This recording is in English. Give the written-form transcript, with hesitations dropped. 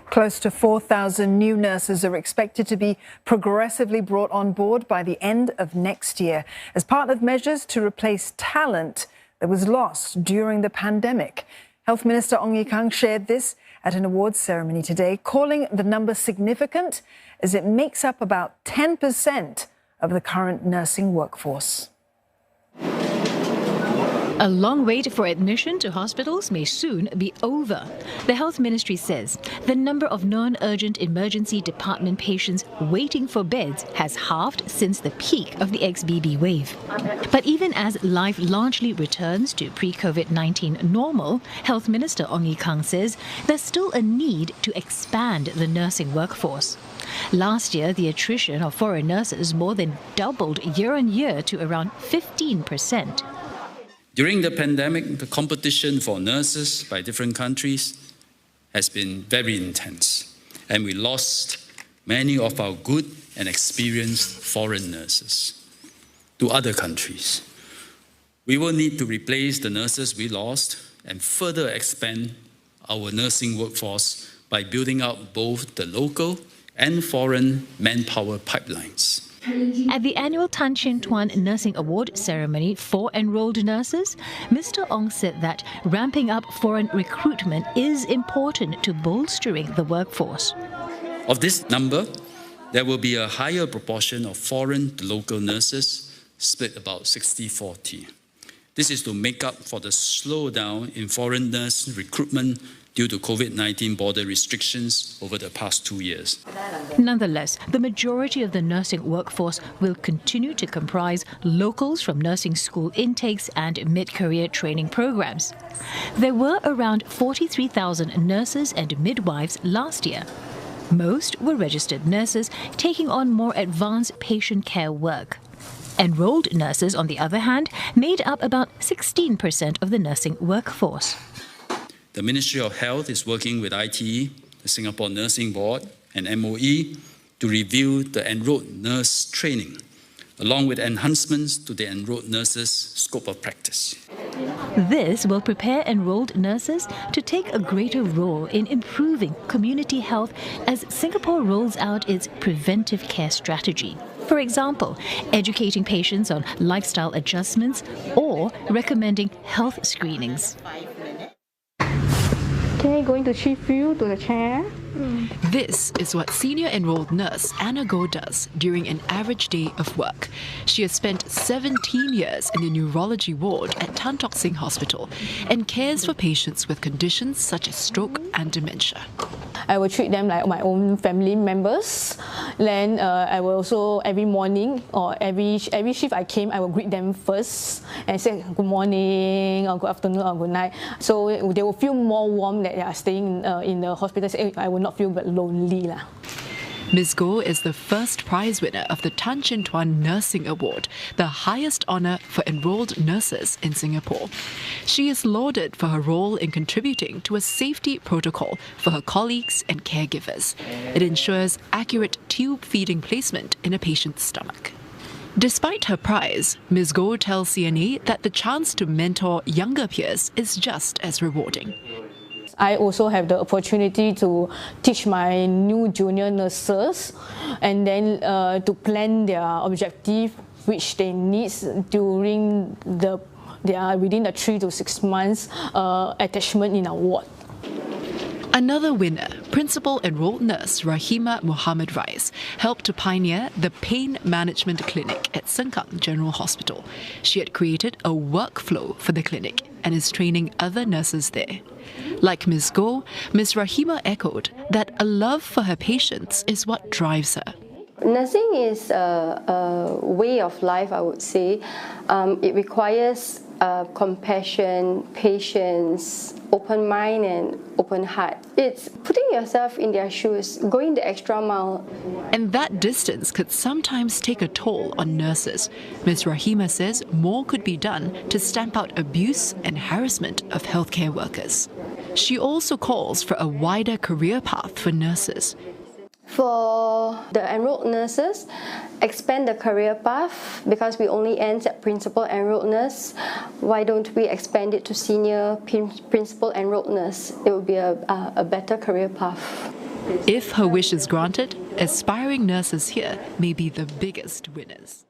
Close to 4,000 new nurses are expected to be progressively brought on board by the end of next year as part of measures to replace talent that was lost during the pandemic. Health Minister Ong Ye Kung shared this at an awards ceremony today, calling the number significant as it makes up about 10% of the current nursing workforce. A long wait for admission to hospitals may soon be over. The Health Ministry says the number of non-urgent emergency department patients waiting for beds has halved since the peak of the XBB wave. But even as life largely returns to pre-COVID-19 normal, Health Minister Ong Ye Kung says there's still a need to expand the nursing workforce. Last year, the attrition of foreign nurses more than doubled year on year to around 15%. During the pandemic, the competition for nurses by different countries has been very intense, and we lost many of our good and experienced foreign nurses to other countries. We will need to replace the nurses we lost and further expand our nursing workforce by building out both the local and foreign manpower pipelines. At the annual Tan Chin Tuan Nursing Award ceremony for enrolled nurses, Mr. Ong said that ramping up foreign recruitment is important to bolstering the workforce. Of this number, there will be a higher proportion of foreign to local nurses, split about 60-40. This is to make up for the slowdown in foreign nurse recruitment due to COVID-19 border restrictions over the past 2 years. Nonetheless, the majority of the nursing workforce will continue to comprise locals from nursing school intakes and mid-career training programs. There were around 43,000 nurses and midwives last year. Most were registered nurses taking on more advanced patient care work. Enrolled nurses, on the other hand, made up about 16% of the nursing workforce. The Ministry of Health is working with ITE, the Singapore Nursing Board, and MOE to review the enrolled nurse training, along with enhancements to the enrolled nurses' scope of practice. This will prepare enrolled nurses to take a greater role in improving community health as Singapore rolls out its preventive care strategy. For example, educating patients on lifestyle adjustments or recommending health screenings. Okay, going to shift you to the chair. This is what senior enrolled nurse Anna Goh does during an average day of work. She has spent 17 years in the neurology ward at Tan Tock Seng Hospital and cares for patients with conditions such as stroke and dementia. I will treat them like my own family members. Then I will also every morning or every shift I came, I will greet them first and say good morning or good afternoon or good night. So they will feel more warm that they are staying in the hospital. Say, I will not feel lonely. Ms. Goh is the first prize winner of the Tan Chin Tuan Nursing Award, the highest honour for enrolled nurses in Singapore. She is lauded for her role in contributing to a safety protocol for her colleagues and caregivers. It ensures accurate tube feeding placement in a patient's stomach. Despite her prize, Ms. Goh tells CNA that the chance to mentor younger peers is just as rewarding. I also have the opportunity to teach my new junior nurses and then to plan their objective, which they need during within the 3 to 6 months attachment in our ward. Another winner, Principal Enrolled Nurse Rahima Muhammad Rais, helped to pioneer the Pain Management Clinic at Sengkang General Hospital. She had created a workflow for the clinic and is training other nurses there. Like Ms. Goh, Ms. Rahima echoed that a love for her patients is what drives her. Nursing is a way of life, I would say. It requires compassion, patience, open mind and open heart. It's putting yourself in their shoes, going the extra mile. And that distance could sometimes take a toll on nurses. Ms. Rahima says more could be done to stamp out abuse and harassment of healthcare workers. She also calls for a wider career path for nurses. For the enrolled nurses, expand the career path because we only end at principal enrolled nurse. Why don't we expand it to senior principal enrolled nurse? It would be a better career path. If her wish is granted, aspiring nurses here may be the biggest winners.